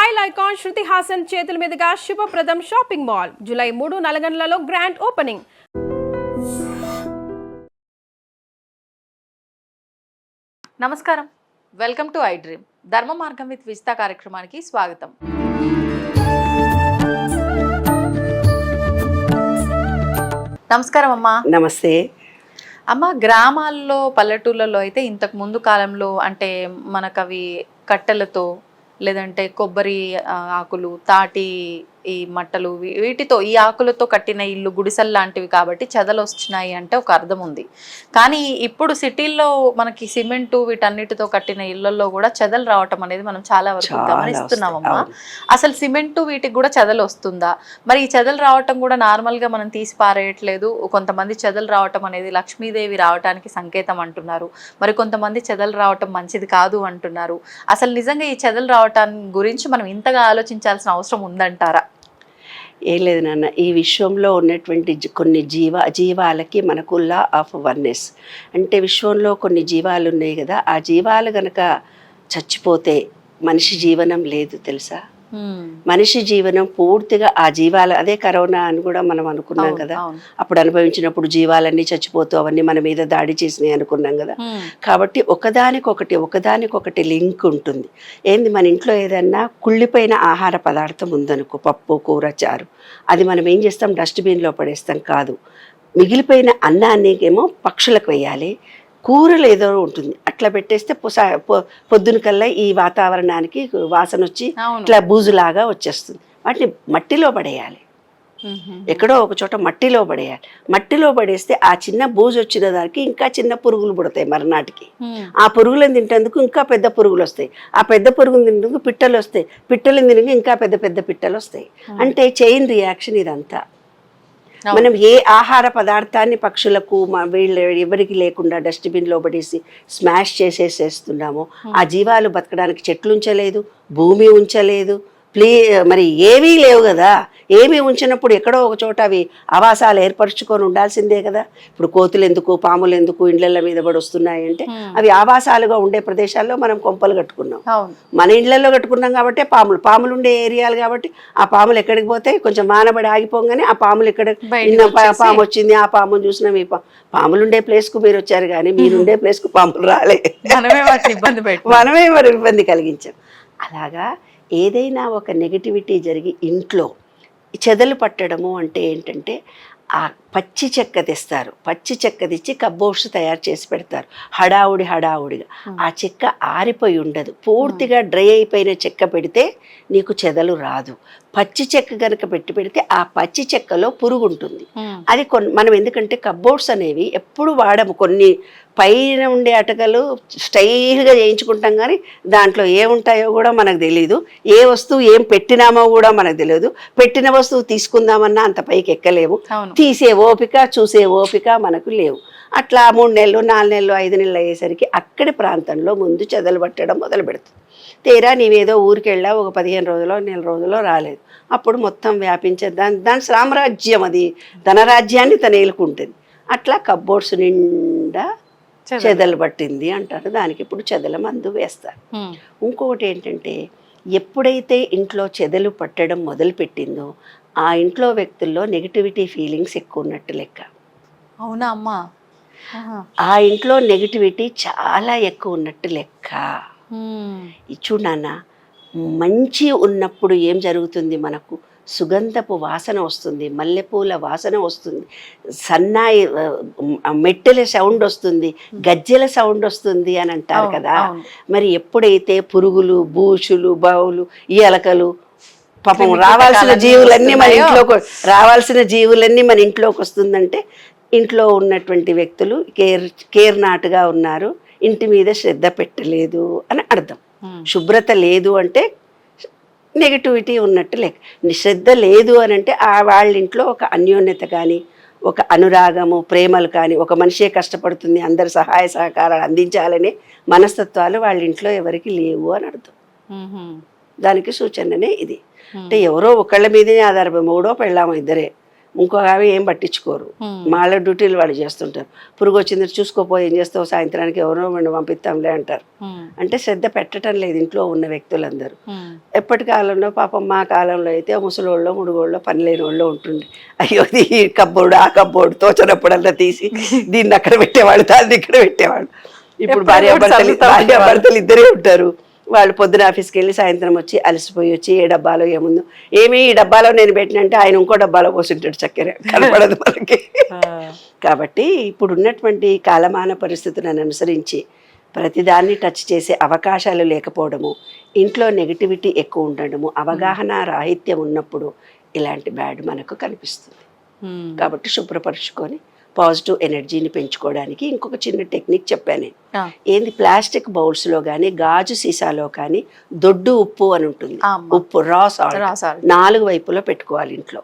Style icon Shruti Haasan చేతుల మీదుగా Shubhapradam shopping mall July 3 నల్గొండలలో గ్రాండ్ ఓపెనింగ్. నమస్కారం, welcome to iDream. Dharma Margam with Vijitha కార్యక్రమానికి స్వాగతం. నమస్కారం అమ్మా. నమస్తే అమ్మ, గ్రామాల్లో పల్లెటూళ్ళలో అయితే ఇంతకు ముందు కాలంలో అంటే మనకు అవి కట్టెలతో లేదంటే కొబ్బరి ఆకులు, తాటి ఈ మట్టలు, వీటితో ఈ ఆకులతో కట్టిన ఇల్లు గుడిసెలు లాంటివి కాబట్టి చెదలు వస్తున్నాయి అంటే ఒక అర్థం ఉంది. కానీ ఇప్పుడు సిటీల్లో మనకి సిమెంటు వీటన్నిటితో కట్టిన ఇళ్లలో కూడా చెదలు రావటం అనేది మనం చాలా వరకు గమనిస్తున్నామమ్మా. అసలు సిమెంటు వీటికి కూడా చెదలు వస్తుందా? మరి ఈ చెదలు రావటం కూడా నార్మల్గా మనం తీసి పారేయట్లేదు. కొంతమంది చెదలు రావటం అనేది లక్ష్మీదేవి రావటానికి సంకేతం అంటున్నారు, మరి కొంతమంది చెదలు రావటం మంచిది కాదు అంటున్నారు. అసలు నిజంగా ఈ చెదలు రావటాన్ని గురించి మనం ఇంతగా ఆలోచించాల్సిన అవసరం ఉందంటారా? ఏం లేదు నాన్న, ఈ విశ్వంలో ఉన్నటువంటి కొన్ని జీవాలకి మనకు లా ఆఫ్ వన్నెస్ అంటే విశ్వంలో కొన్ని జీవాలు ఉన్నాయి కదా, ఆ జీవాలు గనక చచ్చిపోతే మనిషి జీవనం లేదు తెలుసా. మనిషి జీవనం పూర్తిగా ఆ జీవాలు, అదే కరోనా అని కూడా మనం అనుకున్నాం కదా, అప్పుడు అనుభవించినప్పుడు జీవాలన్నీ చచ్చిపోతూ అవన్నీ మన మీద దాడి చేసినాయి అనుకున్నాం కదా. కాబట్టి ఒకదానికొకటి లింక్ ఉంటుంది. ఏంది, మన ఇంట్లో ఏదన్నా కుళ్ళిపోయిన ఆహార పదార్థం ఉందనుకో, పప్పు కూర చారు, అది మనం ఏం చేస్తాం, డస్ట్బిన్లో పడేస్తాం కాదు. మిగిలిపోయిన అన్నాన్నికేమో పక్షులకు వేయాలి, కూరలు ఏదో ఉంటుంది అట్లా పెట్టేస్తే పొద్దున కల్లా ఈ వాతావరణానికి వాసన వచ్చి ఇట్లా బూజులాగా వచ్చేస్తుంది. వాటిని మట్టిలో పడేయాలి, ఎక్కడో ఒక చోట మట్టిలో పడేయాలి. మట్టిలో పడేస్తే ఆ చిన్న బూజు వచ్చిన దానికి ఇంకా చిన్న పురుగులు పుడతాయి మర్నాటికి. ఆ పురుగులను తింటేందుకు ఇంకా పెద్ద పురుగులు వస్తాయి, ఆ పెద్ద పురుగులు తింటేందుకు పిట్టలు వస్తాయి, పిట్టలు తినేందుకు ఇంకా పెద్ద పెద్ద పిట్టలు వస్తాయి. అంటే చైన్ రియాక్షన్ ఇదంతా. మనం ఏ ఆహార పదార్థాన్ని పక్షులకు వీళ్ళు ఎవరికి లేకుండా డస్ట్బిన్లో పడేసి స్మాష్ చేసేసేస్తున్నామో, ఆ జీవాలు బతకడానికి చెట్లు ఉంచలేదు, భూమి ఉంచలేదు, మరి ఏమీ లేవు కదా. ఏమీ ఉంచినప్పుడు ఎక్కడో ఒక చోట అవి ఆవాసాలు ఏర్పరచుకొని ఉండాల్సిందే కదా. ఇప్పుడు కోతులు ఎందుకు, పాములు ఎందుకు ఇండ్ల మీద పడి వస్తున్నాయి అంటే అవి ఆవాసాలుగా ఉండే ప్రదేశాల్లో మనం కొంపలు కట్టుకున్నాం. మన ఇండ్లలో కట్టుకున్నాం కాబట్టి పాములు ఉండే ఏరియాలు కాబట్టి ఆ పాములు ఎక్కడికి పోతాయి, కొంచెం వానబడి ఆగిపోగానే ఆ పాములు ఇక్కడ పాము వచ్చింది, ఆ పామును చూసినాం. ఈ పాములు ఉండే ప్లేస్కు మీరు వచ్చారు కానీ మీరుండే ప్లేస్కు పాములు రాలే, మనమే మరి ఇబ్బంది కలిగించాం. అలాగా ఏదైనా ఒక నెగటివిటీ జరిగి ఇంట్లో చెదలు పట్టడము అంటే ఏంటంటే, ఆ పచ్చి చెక్క తెస్తారు, పచ్చి చెక్క తెచ్చి కబ్బోర్డ్స్ తయారు చేసి పెడతారు హడావుడిగా. ఆ చెక్క ఆరిపోయి ఉండదు, పూర్తిగా డ్రై అయిపోయిన చెక్క పెడితే నీకు చెదలు రాదు. పచ్చి చెక్క కనుక పెడితే ఆ పచ్చి చెక్కలో పురుగు ఉంటుంది. అది మనం ఎందుకంటే కబ్బోర్డ్స్ అనేవి ఎప్పుడు వాడము, కొన్ని పైన ఉండే అటకలు స్టైల్గా చేయించుకుంటాం కానీ దాంట్లో ఏముంటాయో కూడా మనకు తెలియదు, ఏ వస్తువు ఏం పెట్టినామో కూడా మనకు తెలియదు. పెట్టిన వస్తువు తీసుకుందామన్నా అంత పైకి ఎక్కలేము, తీసే ఓపిక చూసే ఓపిక మనకు లేవు. అట్లా 3 నెలలు 4 నెలలు 5 నెలలు అయ్యేసరికి అక్కడి ప్రాంతంలో ముందు చెదలు పట్టడం మొదలు పెడుతుంది. తీరా నీవేదో ఊరికి వెళ్ళావు, ఒక 15 రోజులో నెల రోజులో రాలేదు, అప్పుడు మొత్తం వ్యాపించే దాని సామ్రాజ్యం, అది ధనరాజ్యాన్ని తన ఏలుకుంటుంది. అట్లా కబ్బోర్డ్స్ నిండా చెదలు పట్టింది అంటారు. దానికి ఇప్పుడు చెదల మందు వేస్తారు. ఇంకొకటి ఏంటంటే, ఎప్పుడైతే ఇంట్లో చెదలు పట్టడం మొదలుపెట్టిందో ఆ ఇంట్లో వ్యక్తుల్లో నెగిటివిటీ ఫీలింగ్స్ ఎక్కువ ఉన్నట్టు లెక్క. అవునా అమ్మా? ఆ ఇంట్లో నెగిటివిటీ చాలా ఎక్కువ ఉన్నట్టు లెక్క. చూడు నాన్న, మంచి ఉన్నప్పుడు ఏం జరుగుతుంది, మనకు సుగంధపు వాసన వస్తుంది, మల్లెపూల వాసన వస్తుంది, సన్నాయి మెట్టెల సౌండ్ వస్తుంది, గజ్జెల సౌండ్ వస్తుంది అని అంటారు కదా. మరి ఎప్పుడైతే పురుగులు, బూచులు, బావులు, ఈ ఎలకలు, పాపం రావాల్సిన జీవులన్నీ మన ఇంట్లోకి వస్తుందంటే ఇంట్లో ఉన్నటువంటి వ్యక్తులు కేర్ నాటుగా ఉన్నారు, ఇంటి మీద శ్రద్ధ పెట్టలేదు అని అర్థం. శుభ్రత లేదు అంటే నెగిటివిటీ ఉన్నట్టు లెక్క. శ్రద్ధ లేదు అని అంటే వాళ్ళ ఇంట్లో ఒక అన్యోన్యత కానీ, ఒక అనురాగము, ప్రేమలు కానీ, ఒక మనిషే కష్టపడుతుంది అందరు సహాయ సహకారాలు అందించాలనే మనస్తత్వాలు వాళ్ళ ఇంట్లో ఎవరికి లేవు అని అర్థం. దానికి సూచననే ఇది. అంటే ఎవరో ఒకళ్ళ మీదనే ఆధారపడి, 3 పెళ్ళాము 2 ఇంకో ఆమె ఏం పట్టించుకోరు, వాళ్ళ డ్యూటీలు వాళ్ళు చేస్తుంటారు. పురుగు వచ్చింది చూసుకోపోయి ఏం చేస్తావు, సాయంత్రానికి ఎవరో మనం పంపిస్తాంలే అంటారు. అంటే శ్రద్ధ పెట్టడం లేదు ఇంట్లో ఉన్న వ్యక్తులందరూ. ఎప్పటి కాలంలో పాపం మా కాలంలో అయితే ముసలోళ్ళో ముడుగోళ్ళో పని లేని వాళ్ళు ఉంటుండే. అయ్యో ఈ కబ్బోర్డు ఆ కబ్బోర్డు తోచనప్పుడల్లా తీసి దీన్ని అక్కడ పెట్టేవాళ్ళు, దాన్ని ఇక్కడ పెట్టేవాళ్ళు. ఇప్పుడు భార్యాభర్తలు ఇద్దరే ఉంటారు. వాళ్ళు పొద్దున ఆఫీస్కి వెళ్ళి సాయంత్రం వచ్చి అలసిపోయి వచ్చి ఏ డబ్బాలో ఏముందో, ఏమి ఈ డబ్బాలో నేను పెట్టినంటే ఆయన ఇంకో డబ్బాలో పోసింటాడు, చక్కెర కనపడదు మనకి. కాబట్టి ఇప్పుడు ఉన్నటువంటి కాలమాన పరిస్థితులను అనుసరించి ప్రతిదాన్ని టచ్ చేసే అవకాశాలు లేకపోవడము, ఇంట్లో నెగిటివిటీ ఎక్కువ ఉండడము, అవగాహన రాహిత్యం ఉన్నప్పుడు ఇలాంటి బ్యాడ్ మనకు కనిపిస్తుంది. కాబట్టి శుభ్రపరుచుకొని పాజిటివ్ ఎనర్జీని పెంచుకోవడానికి ఇంకొక చిన్న టెక్నిక్ చెప్పాను నేను. ఏంది, ప్లాస్టిక్ బౌల్స్లో కానీ గాజు సీసాలో కానీ దొడ్డు ఉప్పు అని ఉంటుంది, ఉప్పు రా సాల్ట్ 4 వైపులో పెట్టుకోవాలి ఇంట్లో.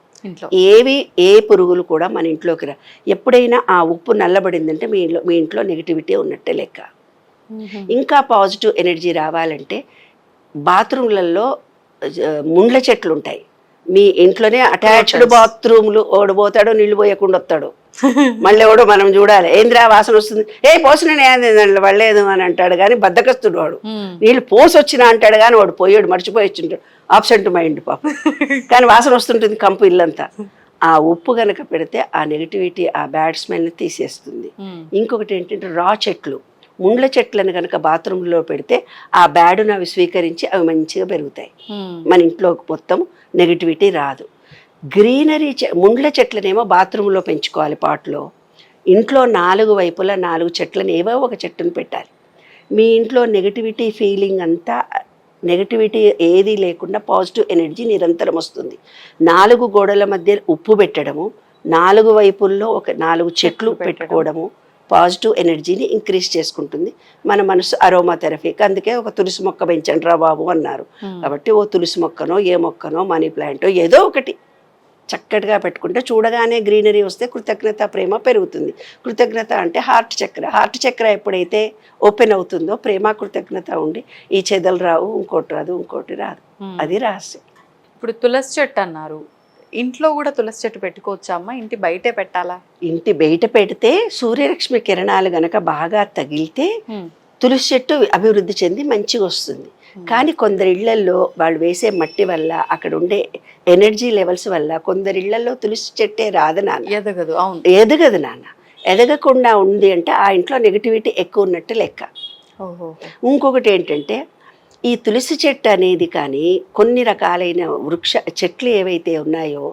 ఏ పురుగులు కూడా మన ఇంట్లోకి రా. ఎప్పుడైనా ఆ ఉప్పు నల్లబడిందంటే మీ ఇంట్లో నెగిటివిటీ ఉన్నట్టే లెక్క. ఇంకా పాజిటివ్ ఎనర్జీ రావాలంటే బాత్రూమ్లలో ముండ్ల చెట్లు ఉంటాయి. మీ ఇంట్లోనే అటాచ్డ్ బాత్రూమ్లు, ఓడిపోతాడో నీళ్లు పోయకుండా వస్తాడు, మళ్ళీ ఎవడో మనం చూడాలి, ఏంద్రా వాసన వస్తుంది, పోసిన పడలేదు అని అంటాడు కానీ బద్దకస్తుడు వాడు. నీళ్ళు పోసి వచ్చినా అంటాడు కానీ వాడు పోయాడు, మర్చిపోయి వచ్చింటాడు, ఆబ్సెంట్ మైండ్ పాప. కానీ వాసన వస్తుంటుంది కంపు ఇల్లంతా. ఆ ఉప్పు కనుక పెడితే ఆ నెగిటివిటీ, ఆ బ్యాడ్ స్మెల్ని తీసేస్తుంది. ఇంకొకటి ఏంటంటే రా చెట్లు, ముండ్ల చెట్లను కనుక బాత్రూంలో పెడితే ఆ బ్యాడును అవి స్వీకరించి అవి మంచిగా పెరుగుతాయి. మన ఇంట్లో మొత్తం నెగిటివిటీ రాదు. గ్రీనరీ ముండ్ల చెట్లనేమో బాత్రూంలో పెంచుకోవాలి పాట్లో. ఇంట్లో 4 వైపులా 4 చెట్లను ఏవో ఒక చెట్టును పెట్టాలి. మీ ఇంట్లో నెగిటివిటీ ఫీలింగ్ అంతా, నెగిటివిటీ ఏది లేకుండా పాజిటివ్ ఎనర్జీ నిరంతరం వస్తుంది. 4 గోడల మధ్య ఉప్పు పెట్టడము, 4 వైపుల్లో ఒక 4 చెట్లు పెట్టుకోవడము పాజిటివ్ ఎనర్జీని ఇంక్రీజ్ చేసుకుంటుంది. మన మనసు అరోమా థెరపీకి అందుకే ఒక తులసి మొక్క పెంచండి రా బాబు అన్నారు. కాబట్టి ఓ తులసి మొక్కనో ఏ మొక్కనో మనీ ప్లాంటో ఏదో ఒకటి చక్కటిగా పెట్టుకుంటే చూడగానే గ్రీనరీ వస్తే కృతజ్ఞత ప్రేమ పెరుగుతుంది. కృతజ్ఞత అంటే హార్ట్ చక్ర ఎప్పుడైతే ఓపెన్ అవుతుందో ప్రేమ కృతజ్ఞత ఉండి ఈ చెదలు రావు, ఇంకోటి రాదు. అది రహస్యం. ఇప్పుడు తులసి చెట్టు అన్నారు, ఇంట్లో కూడా తులసి చెట్టు పెట్టుకోవచ్చా అమ్మ? ఇంటి బయటే పెట్టాలా? ఇంటి బయట పెడితే సూర్యరశ్మి కిరణాలు గనక బాగా తగిలితే తులసి చెట్టు అభివృద్ధి చెంది మంచిగా వస్తుంది. కానీ కొందరి ఇళ్లల్లో వాళ్ళు వేసే మట్టి వల్ల, అక్కడ ఉండే ఎనర్జీ లెవెల్స్ వల్ల కొందరి ఇళ్లలో తులసి చెట్టే రాదు నాన్న, ఎదగదు నాన్న. ఎదగకుండా ఉంది అంటే ఆ ఇంట్లో నెగిటివిటీ ఎక్కువ ఉన్నట్టు లెక్క. ఇంకొకటి ఏంటంటే ఈ తులసి చెట్టు అనేది కానీ కొన్ని రకాలైన చెట్లు ఏవైతే ఉన్నాయో,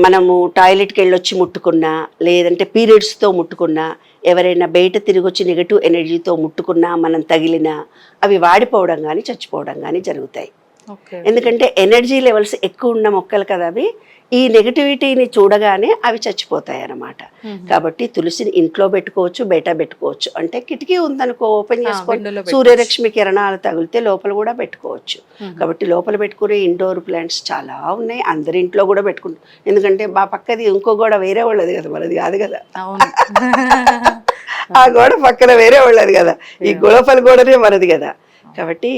మనము టాయిలెట్కి వెళ్ళొచ్చి ముట్టుకున్నా, లేదంటే పీరియడ్స్తో ముట్టుకున్నా, ఎవరైనా బయట తిరిగి వచ్చి నెగటివ్ ఎనర్జీతో ముట్టుకున్నా, మనం తగిలినా అవి వాడిపోవడం కానీ చచ్చిపోవడం కానీ జరుగుతాయి. ఎందుకంటే ఎనర్జీ లెవెల్స్ ఎక్కువ ఉన్న మొక్కలు కదా అవి, ఈ నెగటివిటీని చూడగానే అవి చచ్చిపోతాయి అన్నమాట. కాబట్టి తులసిని ఇంట్లో పెట్టుకోవచ్చు, బయట పెట్టుకోవచ్చు. అంటే కిటికీ ఉందనుకో, ఓపెన్ చేసుకొని సూర్యరశ్మి కిరణాలు తగిలితే లోపల కూడా పెట్టుకోవచ్చు. కాబట్టి లోపల పెట్టుకునే ఇండోర్ ప్లాంట్స్ చాలా ఉన్నాయి, అందరి ఇంట్లో కూడా పెట్టుకుంటాం. ఎందుకంటే మా పక్కది ఇంకో గోడ వేరే వాళ్ళది కదా, మనది కాదు కదా. ఆ గోడ పక్కన వేరే వాళ్ళది కదా, ఈ లోపల గోడనే మనది కదా. కాబట్టి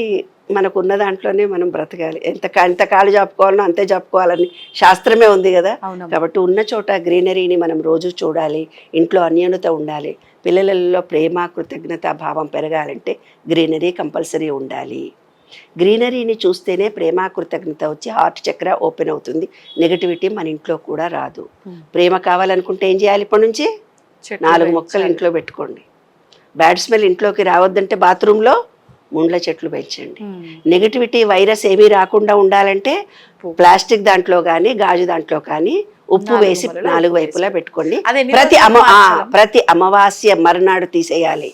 మనకున్న దాంట్లోనే మనం బ్రతకాలి. ఎంత కాళ్ళు చెప్పుకోవాలనో అంతే చెప్పుకోవాలని శాస్త్రమే ఉంది కదా. కాబట్టి ఉన్న చోట గ్రీనరీని మనం రోజు చూడాలి, ఇంట్లో అన్యోన్యత ఉండాలి, పిల్లలలో ప్రేమ కృతజ్ఞత భావం పెరగాలంటే గ్రీనరీ కంపల్సరీ ఉండాలి. గ్రీనరీని చూస్తేనే ప్రేమ కృతజ్ఞత వచ్చి హార్ట్ చక్ర ఓపెన్ అవుతుంది, నెగటివిటీ మన ఇంట్లో కూడా రాదు. ప్రేమ కావాలనుకుంటే ఏం చేయాలి? ఇప్పటి నుంచి 4 మొక్కలు ఇంట్లో పెట్టుకోండి. బ్యాడ్ స్మెల్ ఇంట్లోకి రావద్దంటే బాత్రూంలో ముండ్ల చెట్లు పెంచండి. నెగటివిటీ వైరస్ ఏమీ రాకుండా ఉండాలంటే ప్లాస్టిక్ దాంట్లో కానీ గాజు దాంట్లో కానీ ఉప్పు వేసి 4 వైపులా పెట్టుకోండి. ప్రతి అమావాస్య మరునాడు తీసేయాలి.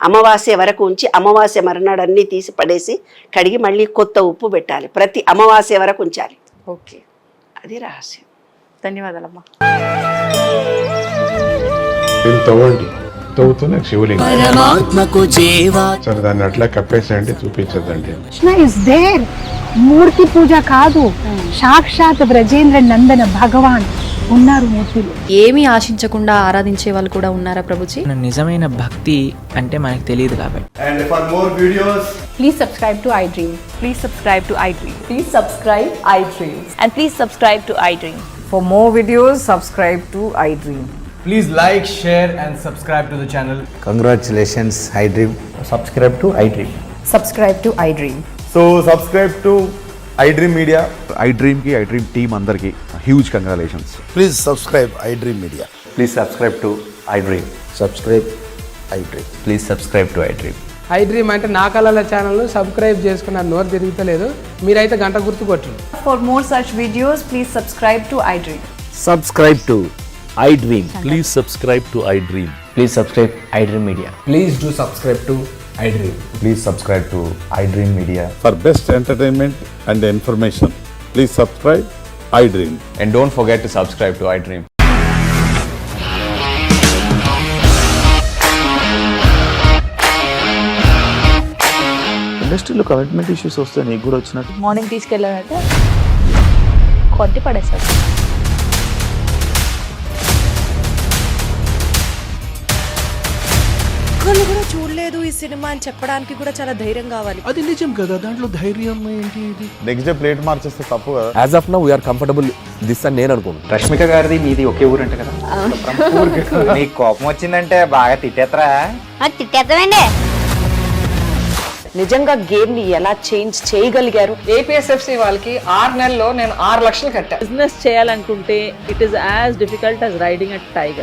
అమావాస్య వరకు ఉంచి అమావాస్య మరునాడు అన్ని తీసి పడేసి కడిగి మళ్ళీ కొత్త ఉప్పు పెట్టాలి. ప్రతి అమావాస్య వరకు ఉంచాలి. ఓకే, అది రహస్యం. ధన్యవాదాలమ్మా. తవ్వుతూనే శివలింగం సరే దాన్ని అట్లా కప్పేసేయండి, చూపించదండి. Krishna is there. మూర్తి పూజ కాదు, సాక్షాత్ బ్రజేంద్ర నందన భగవాన్ ఉన్నారు మూర్తిలో. ఏమీ ఆశించకుండా ఆరాధించే వాళ్ళు కూడా ఉన్నారా ప్రభుజీ? నిజమైన భక్తి అంటే మనకు తెలియదు కాబట్టి. And for more videos, Please subscribe to iDream. Please subscribe to iDream. Please subscribe iDream. And please subscribe to iDream. For more videos, subscribe to iDream. Please like, share and subscribe to the channel. Congratulations, iDream. Subscribe to iDream. Subscribe to iDream. So subscribe to iDream Media. iDream ki iDream team andarki huge congratulations. Please subscribe iDream Media. Please subscribe to iDream. Subscribe iDream. Please subscribe to iDream. iDream అంటే నా కళల channel subscribe చేసుకున్నారు, నోరు తిరుగుతలేదు. మీరైతే గంట గుర్తు కొట్టండి. For more such videos, please subscribe to iDream. Subscribe to iDream. Please subscribe to iDream. Please subscribe iDream Media. Please do subscribe to iDream. Please subscribe to iDream Media. For best entertainment and information, please subscribe iDream. And don't forget to subscribe to iDream. ఇండస్ట్రీలో commitment issues వస్తే నీకు కూడా వచ్చినట్టు morning తీసుకెళ్ళాడంటే కొట్టి పడేస్తాడు. ఒక్కళ్ళు కూడా చూడలేదు ఈ సినిమా అని చెప్పడానికి కూడా చాలా ధైర్యం కావాలి. అది నిజం కదా, దాంట్లో ధైర్యం ఏంటి ఇది? నెక్స్ట్ డే ప్లేట్ మార్చేస్తే తప్పు కదా. As of now we are comfortable this అని నేను అనుకుంటున్నాను. రష్మిక గారిది మీది ఒకే ఊరు అంటే కదా? నీకు కోపం వచ్చిందంటే బాగా తిట్టేత్తరా? తిట్టేద్దామండి. నిజంగా గేమ్ ని ఎలా చేంజ్ చేయగలిగారు? APSFC వాళ్ళకి 6 నెలల్లో నేను 6 లక్షలు కట్టా. బిజినెస్ చేయాలనుకుంటే it is as difficult as riding a tiger.